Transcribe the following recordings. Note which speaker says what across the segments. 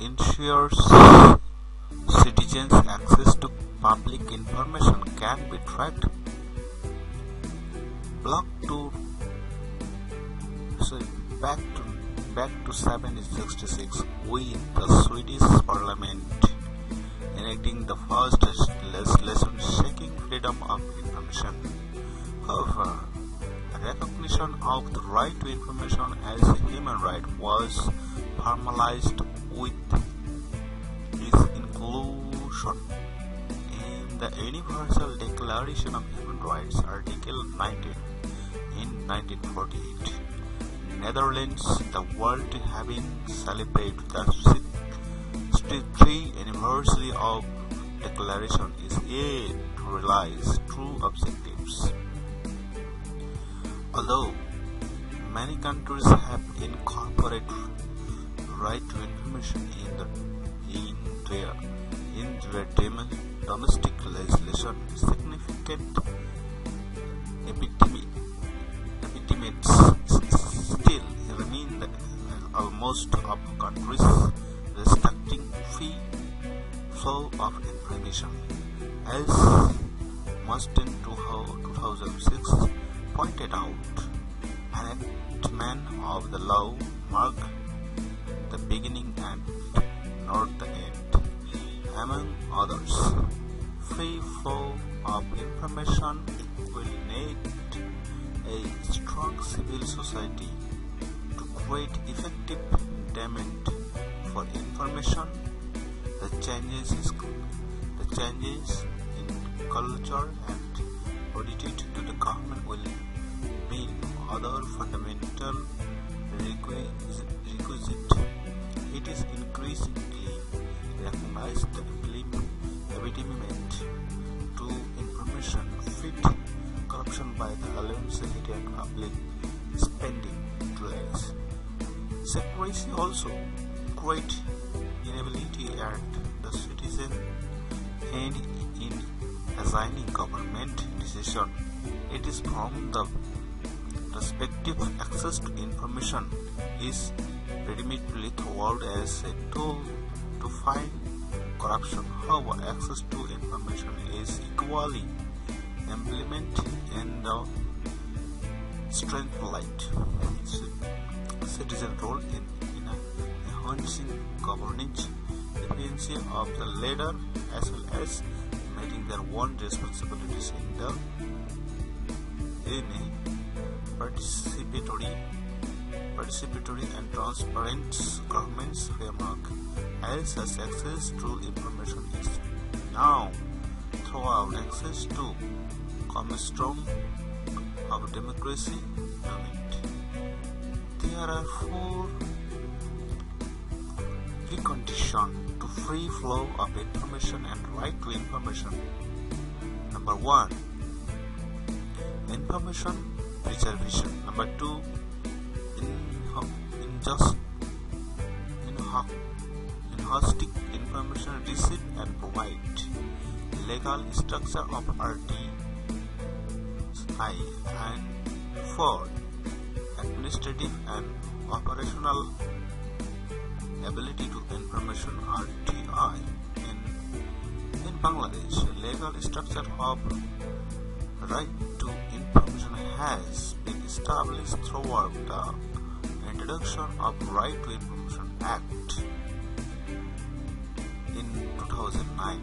Speaker 1: ensures citizens' access to public information can be tracked. Back to 1766, with the Swedish Parliament enacting the first legislation shaking freedom of information. However, recognition of the right to information as a human right was formalized with its inclusion in the Universal Declaration of Human Rights, Article 19, in 1948. Netherlands, the world having celebrated the 63rd anniversary of Declaration, is yet to realize true objectives. Although many countries have incorporated right to information in their domestic legislation, significant impediments still remain that most of countries restricting free flow of information. As Mustin 2006 pointed out, enactment of the law marked the beginning and not the end. Among others, free flow of information will need a strong civil society to create effective demand for information. The changes in culture and attitude to the government will be other fundamental requisite. It is increasingly recognized that impediment to information fit corruption by the alliance and public spending delays. Secrecy also create inability at the citizen and in assigning government decision. It is from the perspective access to information is legitimately thought as a tool to fight corruption. However, access to information is equally implemented in the strength-light citizen role in enhancing governance efficiency of the leader as well as meeting their own responsibilities in a participatory and transparent governance framework. As such, access to information is now throughout access to cornerstone of democracy movement. There are 4 preconditions to free flow of information and right to information. Number 1, information preservation. Number 2, holistic information receive and provide. Legal structure of RTI. And 4, administrative and operational ability to information RTI. In Bangladesh, legal structure of right to information has been established throughout the introduction of Right to Information Act in 2009.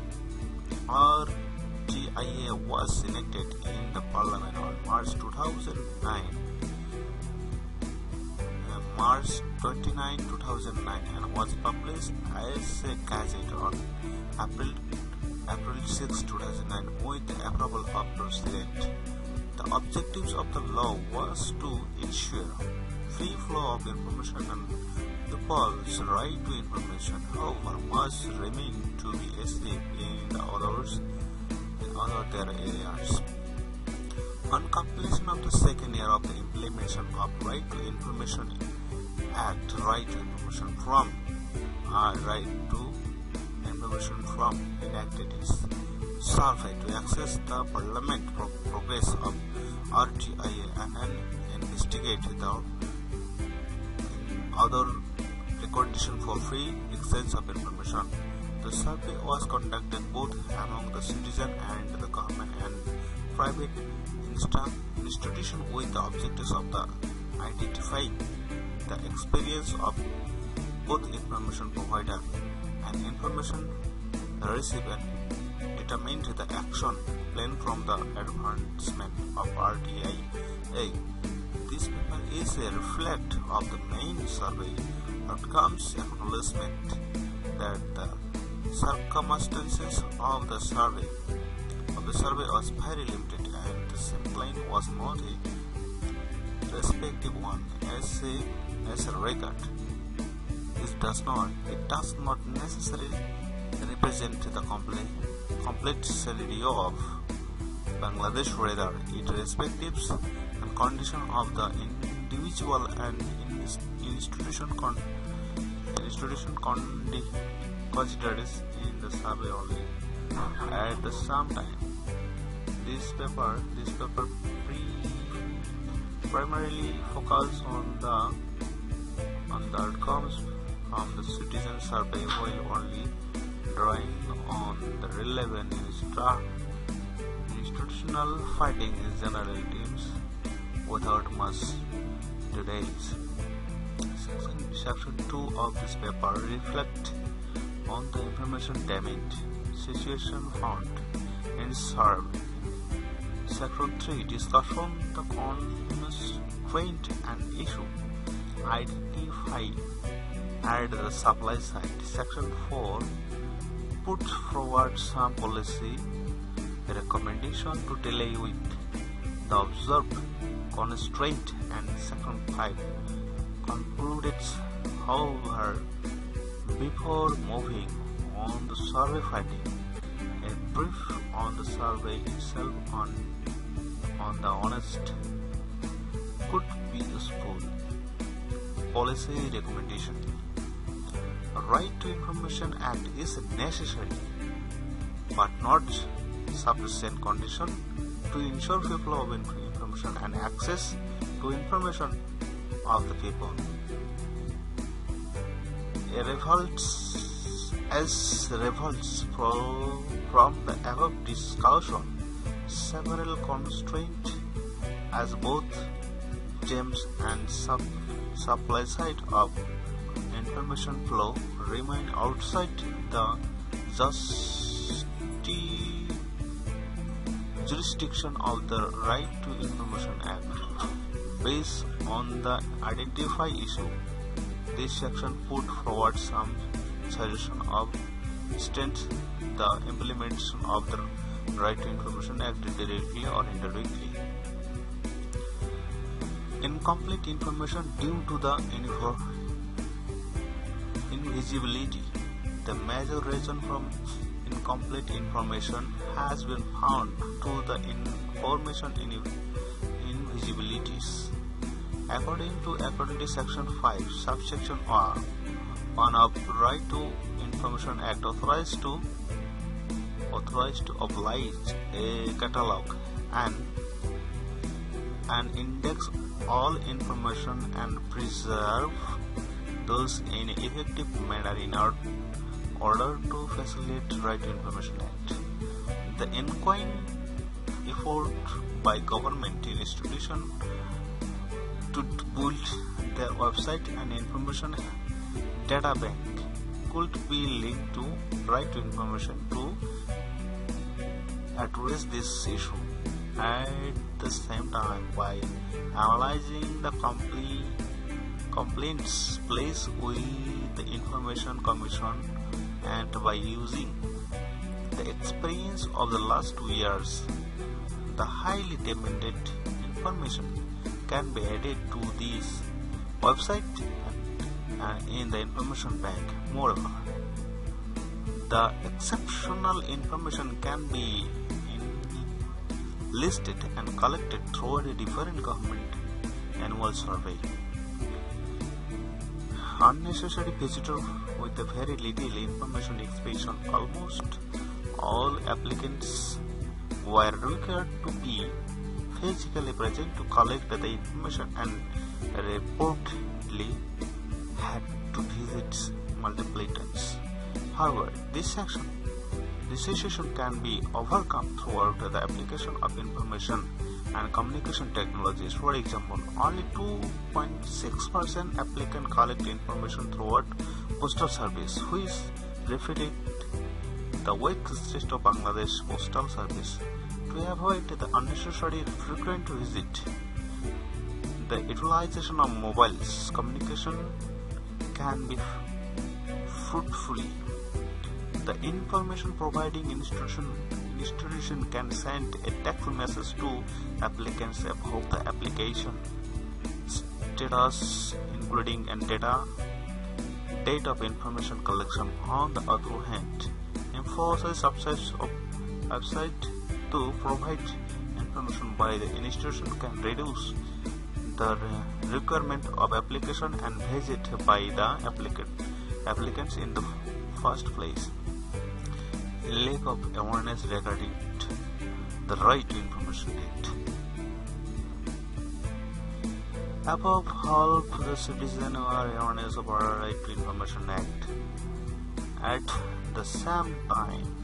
Speaker 1: RTIA was enacted in the Parliament on March 29, 2009 and was published as a gazette on April 6, 2009 with the approval of President. The objectives of the law was to ensure free flow of information and the people's right to information. However, must remain to be achieved in the other areas. On completion of the second year of the implementation of Right to Information Act, Right to Information from enacted is survey to access the Parliament progress of RTIA and investigate the other condition for free exchange of information. The survey was conducted both among the citizen and the government and private institution with the objectives of identifying the experience of both information provider and information recipient, determined the action plan from the advancement of RTI. This paper is a reflect of the main survey outcomes, acknowledgement that the circumstances of the survey was very limited and the sampling was not a respective one as a record. It does not necessarily represent the complete scenario of Bangladesh, rather it respectives and condition of the individual and institution considered in the survey only. At the same time, this paper primarily focuses on the outcomes from the citizen survey while only drawing on the relevant institutional findings in general terms without much details. Section 2 of this paper reflects on the information damage situation found in survey. Section 3 discussion the constraint and issue identified at the supply side. Section 4 puts forward some policy recommendation to deal with the observed constraint, and Section 5 concluded, however, before moving on the survey finding, a brief on the survey itself on the honest could be useful. Policy recommendation. Right to Information Act is necessary but not sufficient condition to ensure people of information and access to information of the people. Results from the above discussion, several constraints as both James and supply side of information flow remain outside the jurisdiction of the Right to Information Act. Based on the identified issue, this section put forward some suggestion of strength the implementation of the Right to Information Act directly or indirectly. Incomplete information due to the invisibility. The major reason from incomplete information has been found to the information invisibilities. According to Section 5, subsection 1 of Right to Information Act authorized to oblige a catalog and index all information and preserve those in effective manner in order to facilitate Right to Information Act. The ensuing effort by government institutions to build their website and information data bank could be linked to Right to Information to address this issue. At the same time, by analyzing the complaints placed with the Information Commission and by using the experience of the last 2 years, the highly demanded information can be added to this website and in the information bank. Moreover, the exceptional information can be listed and collected through a different government annual survey. Unnecessary visitor with a very little information expression. Almost all applicants were required to be physically present to collect the information and reportedly had to visit multiple times. However, this situation can be overcome throughout the application of information and communication technologies. For example, only 2.6% applicants collect information throughout postal service, which reflects the weak state of Bangladesh postal service. To avoid the unnecessary frequent visit, the utilization of mobile communication can be fruitfully. The information providing institution can send a text message to applicants about the application status, including and date of information collection. On the other hand, emphasize website to provide information by the institution can reduce the requirement of application and visit by the applicants in the first place. Lack of awareness regarding the right to information act. Above help the citizen awareness of our right to information act. At the same time,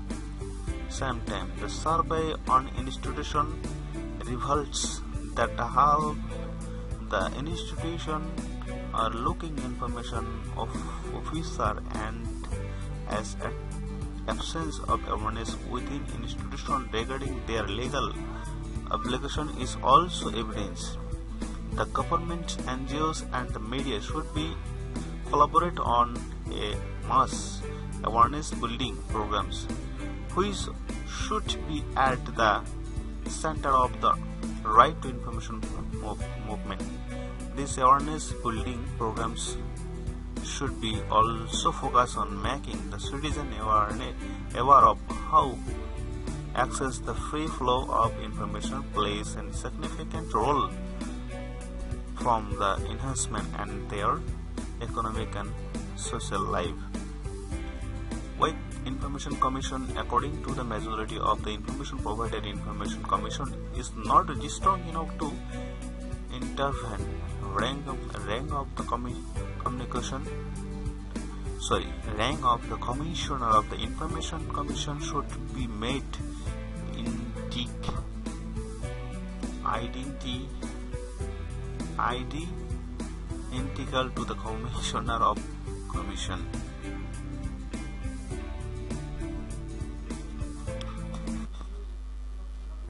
Speaker 1: the survey on institution reveals that how the institution are looking information of officer and as an absence of awareness within institution regarding their legal obligation is also evidence. The government, NGOs and the media should be collaborate on a mass awareness building programs which should be at the center of the right to information movement. These awareness building programs should be also focused on making the citizen aware of how access the free flow of information plays a significant role from the enhancement and their economic and social life. With Information Commission, according to the majority of the information provided, Information Commission is not strong enough to intervene. Rank of the Commissioner of the Information Commission should be made integral to the Commissioner of Commission.